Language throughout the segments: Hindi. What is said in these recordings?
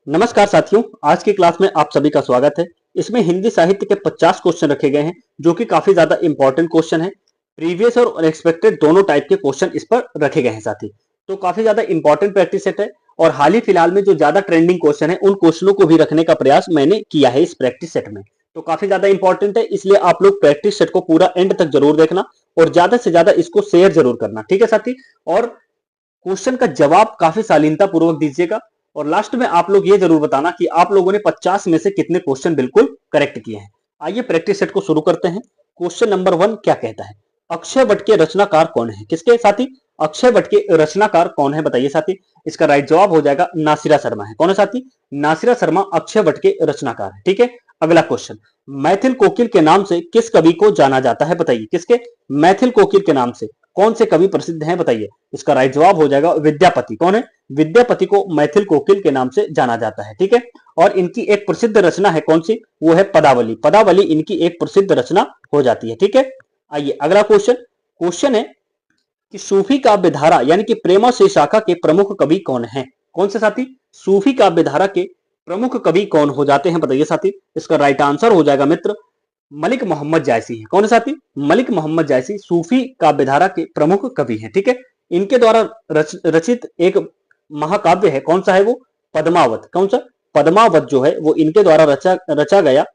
नमस्कार साथियों, आज की क्लास में आप सभी का स्वागत है। इसमें हिंदी साहित्य के 50 क्वेश्चन रखे गए हैं जो कि काफी ज्यादा इंपॉर्टेंट क्वेश्चन है। प्रीवियस और अनएक्सपेक्टेड दोनों टाइप के क्वेश्चन इस पर रखे गए हैं साथी। तो काफी ज्यादा इंपॉर्टेंट प्रैक्टिस सेट है और हाल ही फिलहाल में जो ज्यादा ट्रेंडिंग क्वेश्चन है उन क्वेश्चनों को भी रखने का प्रयास मैंने किया है इस प्रैक्टिस सेट में। तो काफी ज्यादा इंपॉर्टेंट है, इसलिए आप लोग प्रैक्टिस सेट को पूरा एंड तक जरूर देखना और ज्यादा से ज्यादा इसको शेयर जरूर करना, ठीक है साथी। और क्वेश्चन का जवाब काफी शालीनता पूर्वक दीजिएगा और लास्ट में आप लोग ये जरूर बताना कि आप लोगों ने 50 में से कितने क्वेश्चन बिल्कुल करेक्ट किए हैं। आइए प्रैक्टिस सेट को शुरू करते हैं। क्वेश्चन नंबर 1 क्या कहता है? अक्षय वट के रचनाकार कौन है? किसके साथी? अक्षय वट के रचनाकार कौन है, बताइए साथी। इसका राइट जवाब हो जाएगा नासिरा शर्मा है। कौन है साथी? नासिरा शर्मा अक्षय वट के रचनाकार है, ठीक है। अगला क्वेश्चन, मैथिल कोकिल के नाम से किस कवि को जाना जाता है, बताइए। किसके? मैथिल कोकिल के नाम से कौन से कवि प्रसिद्ध हैं, बताइए। इसका राइट जवाब हो जाएगा विद्यापति। कौन है? विद्यापति को मैथिल कोकिल के नाम से जाना जाता है, ठीक है। और इनकी एक प्रसिद्ध रचना है कौन सी? वो है पदावली। पदावली इनकी एक प्रसिद्ध रचना हो जाती है, ठीक है। आइए अगला क्वेश्चन। क्वेश्चन है कि सूफी काव्य धारा यानी कि प्रेमा से शाखा के प्रमुख कवि कौन है? कौन से साथी? सूफी काव्य धारा के प्रमुख कवि कौन हो जाते हैं, बताइए साथी। इसका राइट आंसर हो जाएगा मित्र मलिक मोहम्मद जायसी है। कौन है साथी? मलिक मोहम्मद जायसी सूफी काव्यधारा के प्रमुख कवि हैं, ठीक है। इनके द्वारा रचित एक महाकाव्य है, कौन सा है वो? पद्मावत। कौन सा? पद्मावत जो है वो इनके द्वारा रचा गया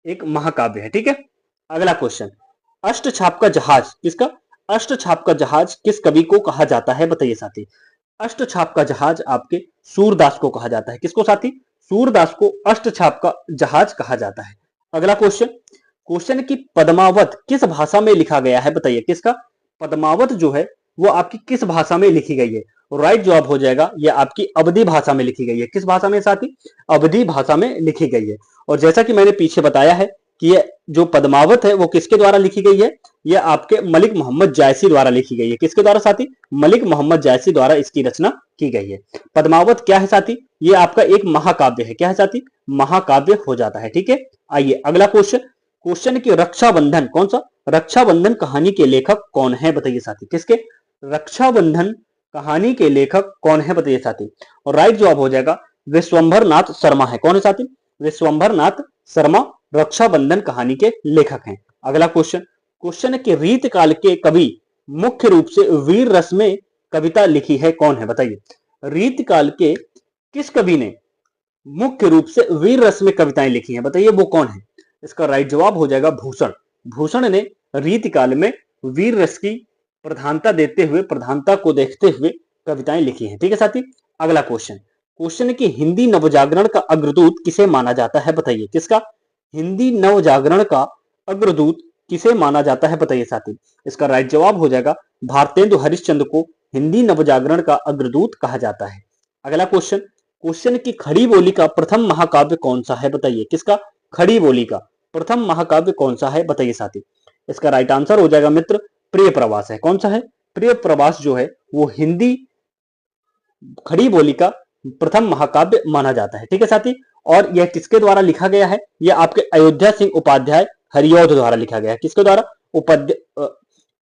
एक महाकाव्य है, ठीक है। अगला क्वेश्चन, अष्टछाप का जहाज किसका? अष्टछाप का जहाज किस कवि को कहा जाता है, बताइए साथी। अष्टछाप का जहाज आपके सूरदास को कहा जाता है। किसको साथी? सूरदास को अष्टछाप का जहाज कहा जाता है। अगला क्वेश्चन, क्वेश्चन की पद्मावत किस भाषा में लिखा गया है, बताइए। किसका? पद्मावत जो है वो आपकी किस भाषा में लिखी गई है? राइट जवाब हो जाएगा ये आपकी अवधी भाषा में लिखी गई है। किस भाषा में साथी? अवधी भाषा में लिखी गई है। और जैसा कि मैंने पीछे बताया है कि ये जो पद्मावत है वो किसके द्वारा लिखी गई है? ये आपके मलिक मोहम्मद जायसी द्वारा लिखी गई है। किसके द्वारा साथी? मलिक मोहम्मद जायसी द्वारा इसकी रचना की गई है। पद्मावत क्या है साथी? ये आपका एक महाकाव्य है। क्या है साथी? महाकाव्य हो जाता है, ठीक है। आइए अगला क्वेश्चन। क्वेश्चन की रक्षाबंधन कौन सा? रक्षाबंधन कहानी के लेखक कौन है, बताइए साथी। किसके? रक्षाबंधन कहानी के लेखक कौन है, बताइए साथी। और राइट जवाब हो जाएगा विश्वंभर नाथ शर्मा है। कौन है साथी? विश्वंभर नाथ शर्मा रक्षाबंधन कहानी के लेखक हैं। अगला क्वेश्चन, क्वेश्चन है कि रीत काल के कवि मुख्य रूप से वीर रस में कविता लिखी है, कौन है, बताइए। रीत काल के किस कवि ने मुख्य रूप से वीर रस में कविताएं लिखी हैं, बताइए वो कौन है। इसका राइट जवाब हो जाएगा भूषण। भूषण ने रीतिकाल में वीर रस की प्रधानता देते हुए, प्रधानता को देखते हुए कविताएं लिखी हैं, ठीक है साथी। अगला क्वेश्चन, क्वेश्चन है कि हिंदी नवजागरण का अग्रदूत किसे माना जाता है, बताइए। किसका? हिंदी नवजागरण का अग्रदूत किसे माना जाता है, बताइए साथी। इसका राइट जवाब हो जाएगा भारतेंदु हरिश्चंद्र को हिंदी नवजागरण का अग्रदूत कहा जाता है। अगला क्वेश्चन, क्वेश्चन की खड़ी बोली का प्रथम महाकाव्य कौन सा है, बताइए। किसका? खड़ी बोली का प्रथम महाकाव्य कौन सा है, बताइए साथी। इसका राइट आंसर हो जाएगा मित्र प्रिय प्रवास है। कौन सा है? प्रिय प्रवास जो है वो हिंदी खड़ी बोली का प्रथम महाकाव्य माना जाता है, ठीक है साथी। और यह किसके द्वारा लिखा गया है? यह आपके अयोध्या सिंह उपाध्याय हरिऔध द्वारा लिखा गया है। किसके द्वारा?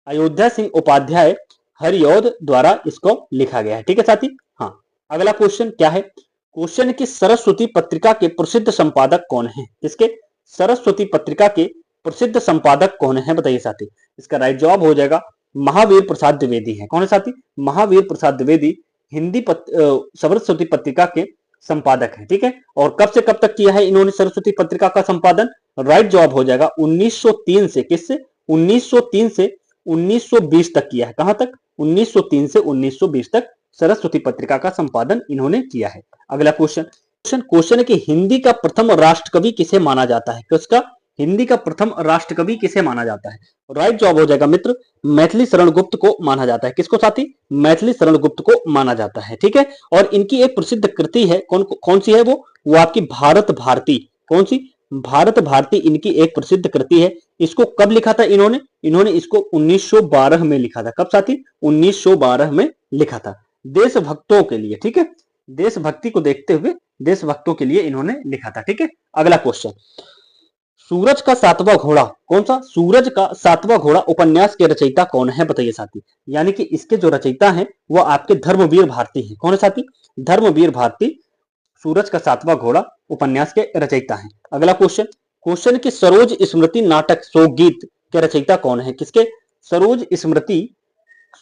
अयोध्या सिंह उपाध्याय हरिऔध द्वारा इसको लिखा गया है, ठीक है साथी। हाँ, अगला क्वेश्चन क्या है? क्वेश्चन की सरस्वती पत्रिका के प्रसिद्ध संपादक कौन है? किसके? सरस्वती पत्रिका के प्रसिद्ध संपादक कौन है, बताइए साथी। इसका राइट जवाब हो जाएगा महावीर प्रसाद द्विवेदी है। कौन है साथी? महावीर प्रसाद द्विवेदी हिंदी सरस्वती पत्रिका के संपादक है, ठीक है। और कब से कब तक किया है इन्होंने सरस्वती पत्रिका का संपादन? राइट जवाब हो जाएगा 1903 से। किससे? 1903 से 1920 तक किया है। कहां तक? 1903 से 1920 तक सरस्वती पत्रिका का संपादन इन्होंने किया है। अगला क्वेश्चन, क्वेश्चन है कि हिंदी का प्रथम राष्ट्रकवि किसे माना जाता है? किसका? हिंदी का प्रथम राष्ट्रकवि किसे माना जाता है? राइट जवाब हो जाएगा मित्र मैथिली शरण गुप्त को माना जाता है। किसको साथी? मैथिली शरण गुप्त को माना जाता है, ठीक है। और इनकी एक प्रसिद्ध कृति है, कौन सी है वो आपकी भारत भारती। कौन सी? भारत भारती इनकी एक प्रसिद्ध कृति है। इसको कब लिखा था इन्होंने? इन्होंने इसको 1912 में लिखा था। कब साथी? 1912 में लिखा था, देशभक्तों के लिए, ठीक है। देशभक्ति को देखते हुए देशभक्तों के लिए इन्होंने लिखा था, ठीक है। अगला क्वेश्चन, सूरज का सातवां घोड़ा कौन सा? सूरज का सातवां घोड़ा उपन्यास के रचयिता कौन है, बताइए साथी। यानी कि इसके जो रचयिता हैं वो आपके धर्मवीर भारती हैं। कौन है साथी? धर्मवीर भारती सूरज का सातवां घोड़ा उपन्यास के रचयिता हैं। अगला क्वेश्चन, क्वेश्चन की सरोज स्मृति नाटक शोक गीत के रचयिता कौन है? किसके? सरोज स्मृति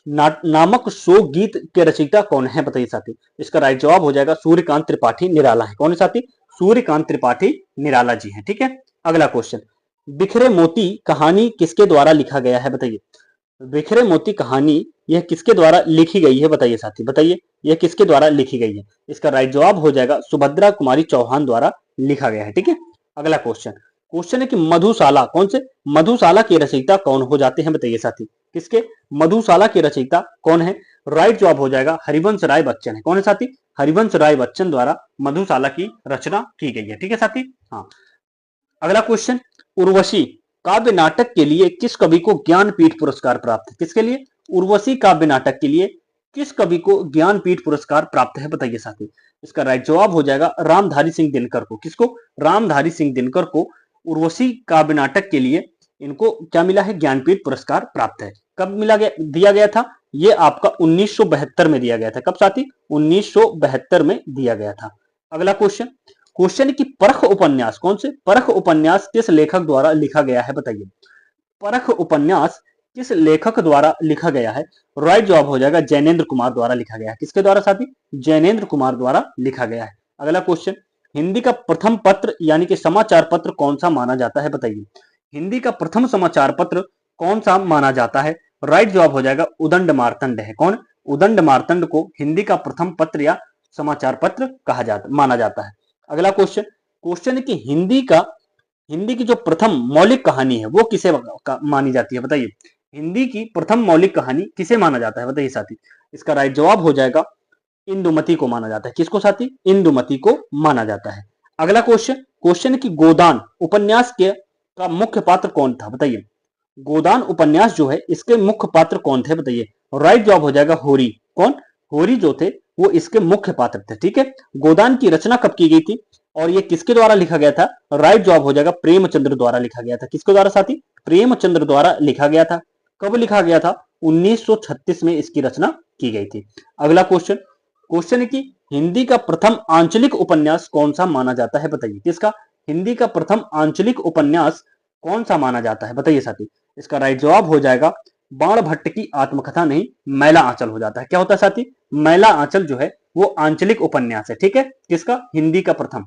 नामक शोक गीत के रचयिता कौन है बताइए साथी। इसका राइट जवाब हो जाएगा सूर्यकांत त्रिपाठी निराला है। कौन है साथी? सूर्यकांत त्रिपाठी निराला जी हैं। ठीक है, अगला क्वेश्चन, बिखरे मोती कहानी किसके द्वारा लिखा गया है बताइए। बिखरे मोती कहानी यह किसके द्वारा लिखी गई है बताइए साथी, बताइए यह किसके द्वारा लिखी गई है। इसका राइट जवाब हो जाएगा सुभद्रा कुमारी चौहान द्वारा लिखा गया है। ठीक है, अगला क्वेश्चन, क्वेश्चन है कि मधुशाला कौन से? मधुशाला के रचयिता कौन हो जाते हैं बताइए साथी। किसके? मधुशाला के रचयिता कौन है? राइट जवाब हो जाएगा हरिवंश राय बच्चन है। कौन है साथी? हरिवंश राय बच्चन द्वारा मधुशाला की रचना की गई है। ठीक है साथी, हाँ। अगला क्वेश्चन, उर्वशी काव्य नाटक के लिए किस कवि को ज्ञानपीठ पुरस्कार प्राप्त है? किसके लिए? उर्वशी काव्य नाटक के लिए किस कवि को ज्ञानपीठ पुरस्कार प्राप्त है बताइए साथी। इसका राइट जवाब हो जाएगा रामधारी सिंह दिनकर को। किसको? रामधारी सिंह दिनकर को उर्वशी काव्य नाटक के लिए इनको क्या मिला है? ज्ञानपीठ पुरस्कार प्राप्त है। कब मिला गया, दिया गया था? ये आपका 1972 में दिया गया था। कब साथी? 1972 में दिया गया था। अगला क्वेश्चन, क्वेश्चन की परख उपन्यास कौन से? परख उपन्यास किस लेखक द्वारा लिखा गया है बताइए। परख उपन्यास किस लेखक द्वारा लिखा गया है? राइट जवाब हो जाएगा जैनेन्द्र कुमार द्वारा लिखा गया है। किसके द्वारा साथी? जैनेन्द्र कुमार द्वारा लिखा गया है। अगला क्वेश्चन, हिंदी का प्रथम पत्र यानी कि समाचार पत्र कौन सा माना जाता है बताइए। हिंदी का प्रथम समाचार पत्र कौन सा माना जाता है? राइट जवाब हो जाएगा उदंड मार्तंड है। कौन? उदंड मार्तंड को हिंदी का प्रथम पत्र या समाचार पत्र कहा जाता माना जाता है। अगला क्वेश्चन, क्वेश्चन है कि हिंदी की जो प्रथम मौलिक कहानी है वो किसे मानी जाती है बताइए। हिंदी की प्रथम मौलिक कहानी किसे माना जाता है बताइए साथी। इसका राइट जवाब हो जाएगा इंदुमती को माना जाता है। किसको साथी? इंदुमती को माना जाता है। अगला क्वेश्चन, क्वेश्चन की गोदान उपन्यास के का मुख्य पात्र कौन था बताइए। गोदान उपन्यास जो है इसके मुख्य पात्र कौन थे बताइए। राइट जवाब हो जाएगा होरी। कौन? होरी जो थे वो इसके मुख्य पात्र थे। ठीक है, गोदान की रचना कब की गई थी और ये किसके द्वारा लिखा गया था? राइट जवाब हो जाएगा प्रेमचंद्र द्वारा लिखा गया था। किसके द्वारा साथी? प्रेमचंद्र द्वारा लिखा गया था। कब लिखा गया था? 1936 में इसकी रचना की गई थी। अगला क्वेश्चन, क्वेश्चन है कि हिंदी का प्रथम आंचलिक उपन्यास कौन सा माना जाता है बताइए। किसका? हिंदी का प्रथम आंचलिक उपन्यास कौन सा माना जाता है बताइए साथी। इसका राइट जवाब हो जाएगा बाण भट्ट की आत्मकथा नहीं मैला आंचल हो जाता है। क्या होता है साथी? मैला आंचल जो है वो आंचलिक उपन्यास है। ठीक है, किसका? हिंदी का प्रथम।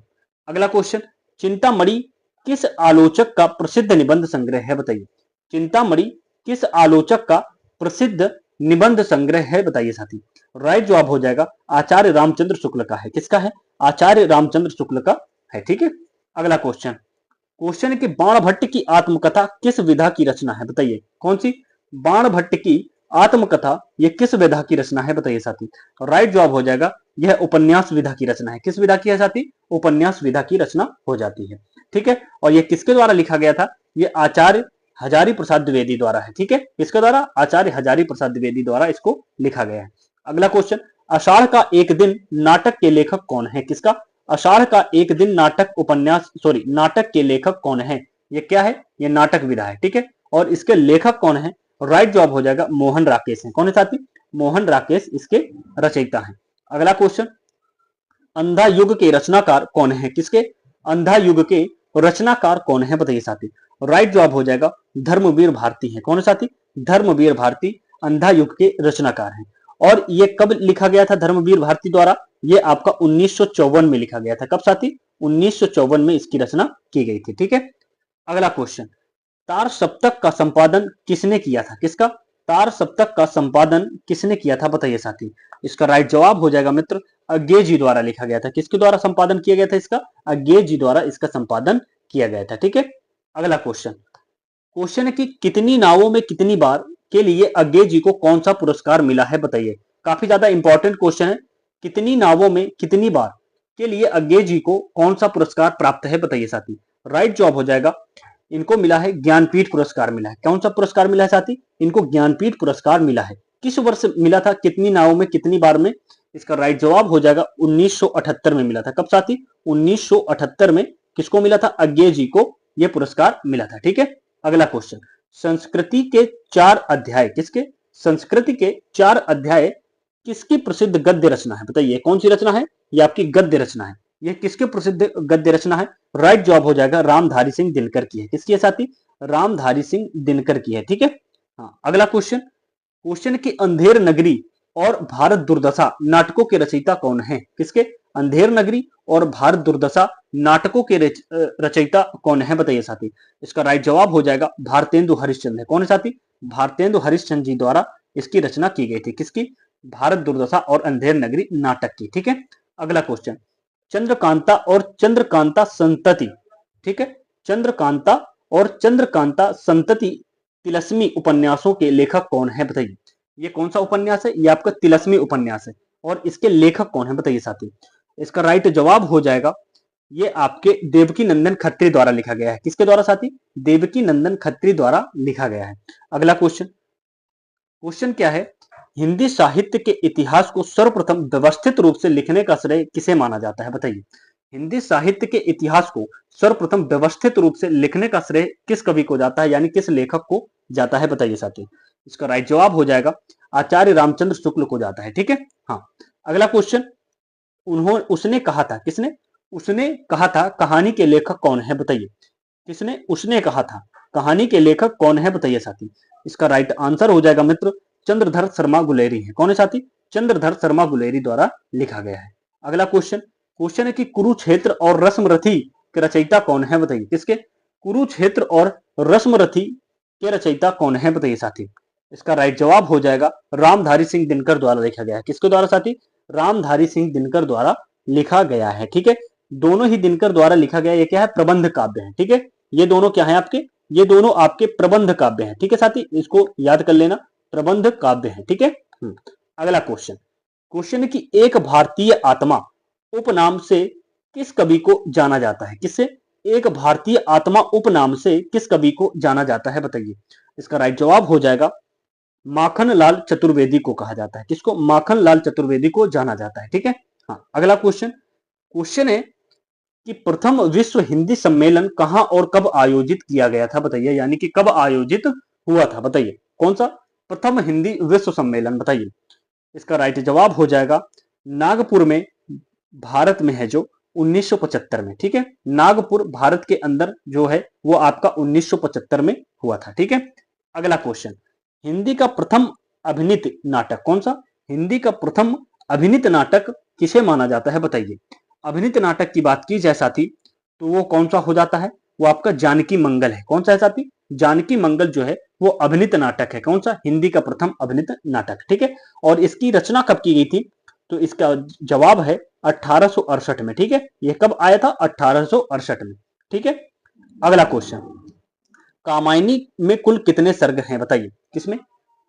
अगला क्वेश्चन, चिंतामणि किस आलोचक का प्रसिद्ध निबंध संग्रह है बताइए। चिंतामणि किस आलोचक का प्रसिद्ध निबंध संग्रह है बताइए साथी। राइट जवाब हो जाएगा आचार्य रामचंद्र शुक्ल का है। किसका है? आचार्य रामचंद्र शुक्ल का है। ठीक है, अगला क्वेश्चन, क्वेश्चन कि बाण भट्ट की आत्मकथा किस विधा की रचना है बताइए। कौन सी? बाण भट्ट की आत्मकथा ये किस विधा की रचना है बताइए साथी। राइट जवाब हो जाएगा यह उपन्यास विधा की रचना है। किस विधा की है साथी? उपन्यास विधा की रचना हो जाती है। ठीक है, और यह किसके द्वारा लिखा गया था? यह आचार्य हजारी प्रसाद द्विवेदी द्वारा है। ठीक है, किसके द्वारा? आचार्य हजारी प्रसाद द्विवेदी द्वारा इसको लिखा गया है। अगला क्वेश्चन, आषाढ़ का एक दिन नाटक के लेखक कौन है? किसका? आषाढ़ का एक दिन नाटक उपन्यास नाटक के लेखक कौन है? ये क्या है? ये नाटक विधा है। ठीक है, और इसके लेखक कौन है? राइट जवाब हो जाएगा मोहन राकेश है। कौन है साथी? मोहन राकेश इसके रचयिता हैं। अगला क्वेश्चन, अंधा युग के रचनाकार कौन है? किसके? अंधा युग के रचनाकार कौन है बताइए साथी। राइट जवाब हो जाएगा धर्मवीर भारती है। कौन है साथी? धर्मवीर भारती अंधा युग के रचनाकार हैं। और ये कब लिखा गया था धर्मवीर भारती द्वारा? ये आपका 1954 में लिखा गया था। कब साथी? 1954 में इसकी रचना की गई थी। ठीक है, अगला क्वेश्चन, तार सप्तक का संपादन किसने किया था? किसका? तार सप्तक का संपादन किसने किया था बताइए साथी। इसका राइट जवाब हो जाएगा मित्र अज्ञे जी द्वारा लिखा गया था। किसके द्वारा संपादन किया गया था इसका? अज्ञे जी द्वारा इसका संपादन किया गया था। ठीक है, अगला क्वेश्चन, क्वेश्चन है कि कितनी नावों में कितनी बार के लिए अज्ञे जी को कौन सा पुरस्कार मिला है बताइए। काफी ज्यादा इंपॉर्टेंट क्वेश्चन है। कितनी नावों में कितनी बार के लिए अज्ञे जी को कौन सा पुरस्कार प्राप्त है बताइए साथी। राइट जवाब हो जाएगा इनको मिला है ज्ञानपीठ पुरस्कार मिला है। कौन सा पुरस्कार मिला है साथी? इनको ज्ञानपीठ पुरस्कार मिला है। किस वर्ष मिला था? कितनी नावों में कितनी बार में? इसका राइट जवाब हो जाएगा 1978 में मिला था। कब साथी? 1978 में किसको मिला था? अज्ञे जी को यह पुरस्कार मिला था। ठीक है, अगला क्वेश्चन, संस्कृति के 4 अध्याय किसके? संस्कृति के 4 अध्याय किसकी प्रसिद्ध गद्य रचना है बताइए। कौन सी रचना है? ये आपकी गद्य रचना है। यह किसके प्रसिद्ध गद्य रचना है? राइट जवाब हो जाएगा रामधारी सिंह दिनकर की है। किसकी है साथी? रामधारी सिंह दिनकर की है। ठीक है। हाँ, अगला क्वेश्चन, क्वेश्चन की अंधेर नगरी और भारत दुर्दशा नाटकों के रचयिता कौन है? किसके? अंधेर नगरी और भारत दुर्दशा नाटकों के रचयिता कौन है? बताइए साथी। इसका राइट जवाब हो जाएगा भारतेंदु हरिश्चंद्र है। कौन है साथी? भारतेंदु हरिश्चंद्र जी द्वारा इसकी रचना की गई थी। किसकी? भारत दुर्दशा और अंधेर नगरी नाटक की। ठीक है। अगला क्वेश्चन, चंद्रकांता और चंद्रकांता संतति, ठीक है, चंद्रकांता और चंद्रकांता संतति तिलस्मी उपन्यासों के लेखक कौन है? बताइए। ये कौन सा उपन्यास है? ये आपका तिलस्मी उपन्यास है। और इसके लेखक कौन है? बताइए साथी। इसका राइट जवाब हो जाएगा, ये आपके देवकी नंदन खत्री द्वारा लिखा गया है। किसके द्वारा साथी? देवकी नंदन खत्री द्वारा लिखा गया है। अगला क्वेश्चन, क्वेश्चन क्या है? हिंदी साहित्य के इतिहास को सर्वप्रथम व्यवस्थित रूप से लिखने का श्रेय किसे माना जाता है? बताइए। हिंदी साहित्य के इतिहास को सर्वप्रथम व्यवस्थित रूप से लिखने का श्रेय किस कवि को जाता है, यानी किस लेखक को जाता है? बताइए साथी। इसका राइट जवाब हो जाएगा आचार्य रामचंद्र शुक्ल को जाता है। ठीक है। हाँ, अगला क्वेश्चन, उसने कहा था, किसने? उसने कहा था कहानी के लेखक कौन है? बताइए। किसने? उसने कहा था कहानी के लेखक कौन है? बताइए साथी। इसका राइट आंसर हो जाएगा मित्र चंद्रधर शर्मा गुलेरी है। कौन है साथी? चंद्रधर शर्मा गुलेरी द्वारा लिखा गया है। अगला क्वेश्चन, क्वेश्चन है कि कुरुक्षेत्र और रश्मरथी के रचयिता कौन है? बताइए। किसके? कुरुक्षेत्र और रश्मरथी के रचयिता कौन है? बताइए साथी। इसका राइट जवाब हो जाएगा रामधारी सिंह दिनकर द्वारा लिखा गया है। किसके द्वारा साथी? रामधारी सिंह दिनकर द्वारा लिखा गया है। ठीक है। दोनों ही दिनकर द्वारा लिखा गया, ये क्या है? प्रबंध काव्य है। ठीक है। ये दोनों क्या है आपके? ये दोनों आपके प्रबंध काव्य हैं। ठीक है साथी, इसको याद कर लेना, प्रबंध काव्य है। ठीक है। अगला क्वेश्चन, क्वेश्चन की एक भारतीय आत्मा उपनाम से किस कवि को जाना जाता है? किससे? एक भारतीय आत्मा उपनाम से किस कवि को जाना जाता है? बताइए। इसका राइट जवाब हो जाएगा माखनलाल चतुर्वेदी को कहा जाता है। किसको? माखनलाल चतुर्वेदी को जाना जाता है। ठीक है। हाँ, अगला क्वेश्चन, क्वेश्चन है कि प्रथम विश्व हिंदी सम्मेलन कहां और कब आयोजित किया गया था? बताइए, यानी कि कब आयोजित हुआ था? बताइए। कौन सा प्रथम हिंदी विश्व सम्मेलन? बताइए। इसका राइट जवाब हो जाएगा नागपुर में, भारत में है जो 1975 में। ठीक है। नागपुर भारत के अंदर जो है वो आपका 1975 में हुआ था। ठीक है। अगला क्वेश्चन, हिंदी का प्रथम अभिनीत नाटक कौन सा? हिंदी का प्रथम अभिनीत नाटक किसे माना जाता है? बताइए। अभिनीत नाटक की बात की जाए साथी तो वो कौन सा हो जाता है? वो आपका जानकी मंगल है। कौन सा है साथी? जानकी मंगल जो है वो अभिनीत नाटक है। कौन सा? हिंदी का प्रथम अभिनीत नाटक। ठीक है। और इसकी रचना कब की गई थी? तो इसका जवाब है 1868 में। ठीक है। ये कब आया था? 1868 में। ठीक है। अगला क्वेश्चन, कामायनी में कुल कितने सर्ग हैं? बताइए। किसमें?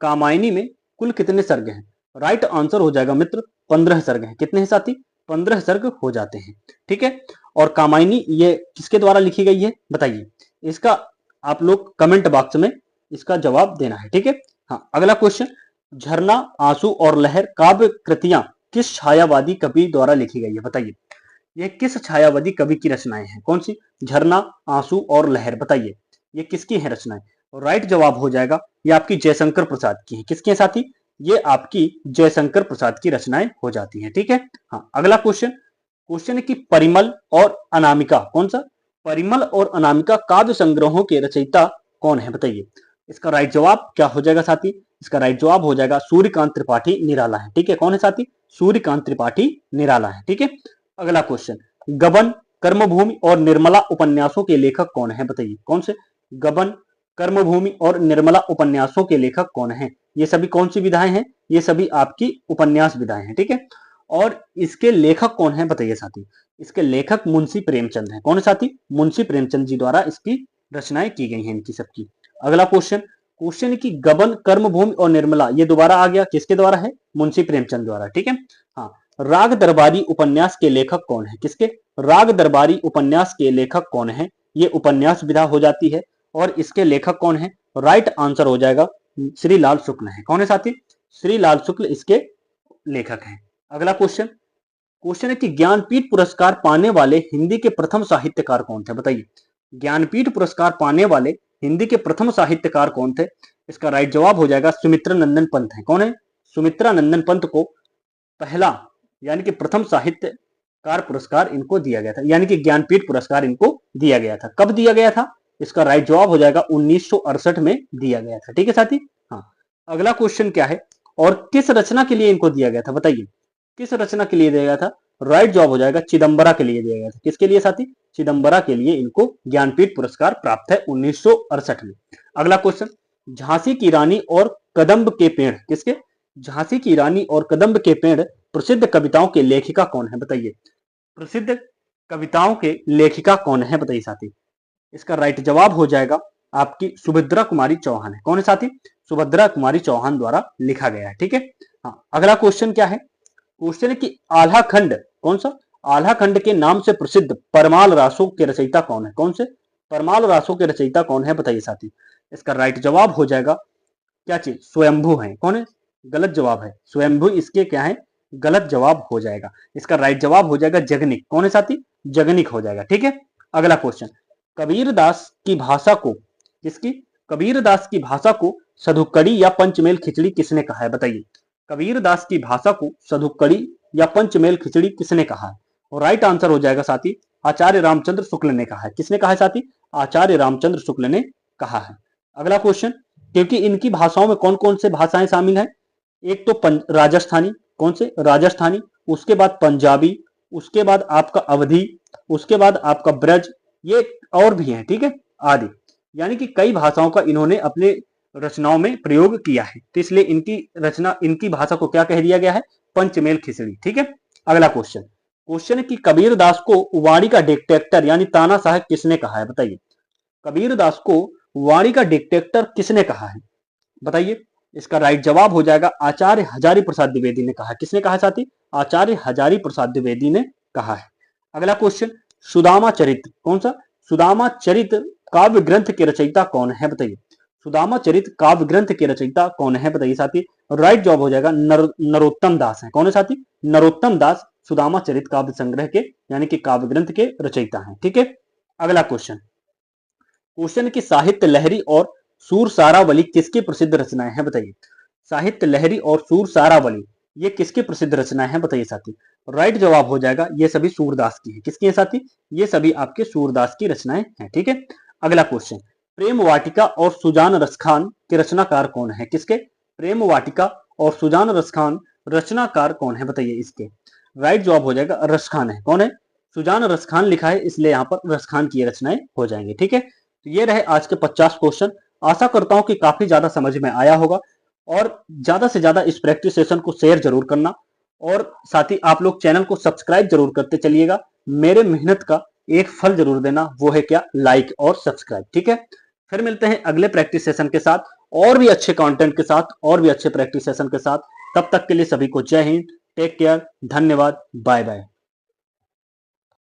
कामायनी में कुल कितने सर्ग हैं? राइट आंसर हो जाएगा मित्र 15 सर्ग हैं। कितने हैं साथी? 15 सर्ग हो जाते हैं। ठीक है। और कामायनी ये किसके द्वारा लिखी गई है? बताइए। इसका आप लोग कमेंट बॉक्स में इसका जवाब देना है। ठीक है। हाँ, अगला क्वेश्चन, झरना, आंसू और लहर काव्य कृतियां किस छायावादी कवि द्वारा लिखी गई है? बताइए। ये किस छायावादी कवि की रचनाएं हैं? कौन सी? झरना, आंसू और लहर। बताइए, ये किसकी है रचनाएं? राइट जवाब हो जाएगा ये आपकी जयशंकर प्रसाद की है। किसकी है साथी? ये आपकी जयशंकर प्रसाद की रचनाएं हो जाती हैं। ठीक है। हाँ, अगला क्वेश्चन, क्वेश्चन है कि परिमल और अनामिका, कौन सा? परिमल और अनामिका काव्य संग्रहों के रचयिता कौन है? बताइए। इसका राइट जवाब क्या हो जाएगा साथी? इसका राइट जवाब हो जाएगा सूर्यकांत त्रिपाठी निराला है। ठीक है। कौन है साथी? सूर्यकांत त्रिपाठी निराला है। ठीक है। अगला क्वेश्चन, गबन, कर्मभूमि और निर्मला उपन्यासों के लेखक कौन है? बताइए। कौन से? गबन, कर्मभूमि और निर्मला उपन्यासों के लेखक कौन है? ये सभी कौन सी विधाएं हैं? ये सभी आपकी उपन्यास विधाएं हैं। ठीक है। और इसके लेखक कौन है? बताइए साथी। इसके लेखक मुंशी प्रेमचंद हैं। कौन है साथी? मुंशी प्रेमचंद जी द्वारा इसकी रचनाएं की गई हैं इनकी सबकी। अगला क्वेश्चन, क्वेश्चन की गबन, कर्मभूमि और निर्मला ये दोबारा आ गया, किसके द्वारा है? मुंशी प्रेमचंद द्वारा। ठीक है। हाँ, राग दरबारी उपन्यास के लेखक कौन है? किसके? राग दरबारी उपन्यास के लेखक कौन है? ये उपन्यास विधा हो जाती है। और इसके लेखक कौन है? राइट आंसर हो जाएगा श्रीलाल शुक्ल है। कौन है साथी? श्रीलाल शुक्ल इसके लेखक हैं। अगला क्वेश्चन, क्वेश्चन है कि ज्ञानपीठ पुरस्कार पाने वाले हिंदी के प्रथम साहित्यकार कौन थे? बताइए। ज्ञानपीठ पुरस्कार पाने वाले हिंदी के प्रथम साहित्यकार कौन थे? इसका राइट जवाब हो जाएगा सुमित्रा नंदन पंत है। कौन है? सुमित्रा नंदन पंत को पहला यानी कि प्रथम साहित्य कार पुरस्कार इनको दिया गया था, यानी कि ज्ञानपीठ पुरस्कार इनको दिया गया था। कब दिया गया था? इसका राइट जवाब हो जाएगा 1968 में दिया गया था। ठीक है साथी। हाँ, अगला क्वेश्चन क्या है, और किस रचना के लिए इनको दिया गया था? बताइए किस रचना के लिए दिया गया था? राइट जवाब हो जाएगा चिदम्बरा के लिए दिया गया था। किसके लिए साथी? चिदम्बरा के लिए इनको ज्ञानपीठ पुरस्कार प्राप्त है 1968 में। अगला क्वेश्चन, झांसी की रानी और कदम्ब के पेड़ किसके? झांसी की रानी और कदम्ब के पेड़ प्रसिद्ध कविताओं के लेखिका कौन है? बताइए प्रसिद्ध कविताओं के लेखिका कौन है? बताइए साथी। इसका राइट जवाब हो जाएगा आपकी सुभद्रा कुमारी चौहान है। कौन है साथी? सुभद्रा कुमारी चौहान द्वारा लिखा गया है। ठीक है। हाँ, अगला क्वेश्चन क्या है? क्वेश्चन है कि आल्हा खंड, कौन सा? आल्हा खंड के नाम से प्रसिद्ध परमाल रासों के रचयिता कौन है? कौन से? परमाल रासों के रचयिता कौन है? बताइए साथी। इसका राइट जवाब हो जाएगा क्या चीज? स्वयंभू है। कौन है? गलत जवाब है स्वयंभू, इसके क्या है? गलत जवाब हो जाएगा। इसका राइट जवाब हो जाएगा जगनिक। कौन है साथी? जगनिक हो जाएगा। ठीक है। अगला क्वेश्चन, कबीरदास की भाषा को किसकी? कबीरदास की भाषा को सधुक्कड़ी या पंचमेल खिचड़ी किसने कहा है? बताइए कबीरदास की भाषा को सधुक्कड़ी या पंचमेल खिचड़ी किसने कहा है? और राइट आंसर हो जाएगा साथी आचार्य रामचंद्र शुक्ल ने कहा है। किसने कहा है साथी? आचार्य रामचंद्र शुक्ल ने कहा है। अगला क्वेश्चन, क्योंकि इनकी भाषाओं में कौन कौन से भाषाएं शामिल हैं? एक तो राजस्थानी, कौन से? राजस्थानी, उसके बाद पंजाबी, उसके बाद आपका अवधी, उसके बाद आपका ब्रज, ये और भी है। ठीक है, आदि, यानी कि कई भाषाओं का इन्होंने अपने रचनाओं में प्रयोग किया है, तो इसलिए इनकी रचना, इनकी भाषा को क्या कह दिया गया है? पंचमेल खिचड़ी। ठीक है। अगला क्वेश्चन, क्वेश्चन है कि कबीरदास को वाणी का डिक्टेटर यानी तानाशाह किसने कहा है? बताइए कबीरदास को वाणी का डिक्टेटर किसने कहा है? बताइए। इसका राइट जवाब हो जाएगा आचार्य हजारी प्रसाद द्विवेदी ने कहा। किसने कहा साथी? आचार्य हजारी प्रसाद द्विवेदी ने कहा है। अगला क्वेश्चन, सुदामा चरित्र, कौन सा? सुदामा चरित्र काव्य ग्रंथ के रचयिता कौन है? बताइए सुदामा चरित्र काव्य ग्रंथ के रचयिता कौन है? बताइए साथी। राइट जवाब हो जाएगा नरोत्तम दास है। कौन है साथी? नरोत्तम दास सुदामा चरित्र काव्य संग्रह के यानी कि काव्य ग्रंथ के रचयिता हैं। ठीक है। अगला क्वेश्चन, क्वेश्चन की साहित्य लहरी और सूर सारावली किसकी प्रसिद्ध रचनाएं हैं? बताइए साहित्य लहरी और सूर सारावली ये किसकी प्रसिद्ध रचनाएं हैं? बताइए साथी। राइट जवाब हो जाएगा ये सभी सूरदास की है। किसकी है साथी? ये सभी आपके सूरदास की रचनाएं हैं। ठीक है। अगला क्वेश्चन, प्रेम वाटिका और सुजान रसखान के रचनाकार कौन है? किसके? प्रेम वाटिका और सुजान रसखान रचनाकार कौन है? बताइए इसके। राइट जवाब हो जाएगा रसखान है। कौन है? सुजान रसखान लिखा है, इसलिए यहाँ पर रसखान की रचनाएं हो जाएंगी। ठीक है। तो ये रहे आज के 50 क्वेश्चन। आशा करता हूं कि काफी ज्यादा समझ में आया होगा, और ज्यादा से ज्यादा इस प्रैक्टिस सेशन को शेयर जरूर करना, और साथ ही आप लोग चैनल को सब्सक्राइब जरूर करते चलिएगा। मेरे मेहनत का एक फल जरूर देना, वो है क्या? लाइक और सब्सक्राइब। ठीक है। फिर मिलते हैं अगले प्रैक्टिस सेशन के साथ, और भी अच्छे कंटेंट के साथ, और भी अच्छे प्रैक्टिस सेशन के साथ। तब तक के लिए सभी को जय हिंद, टेक केयर, धन्यवाद, बाय बाय।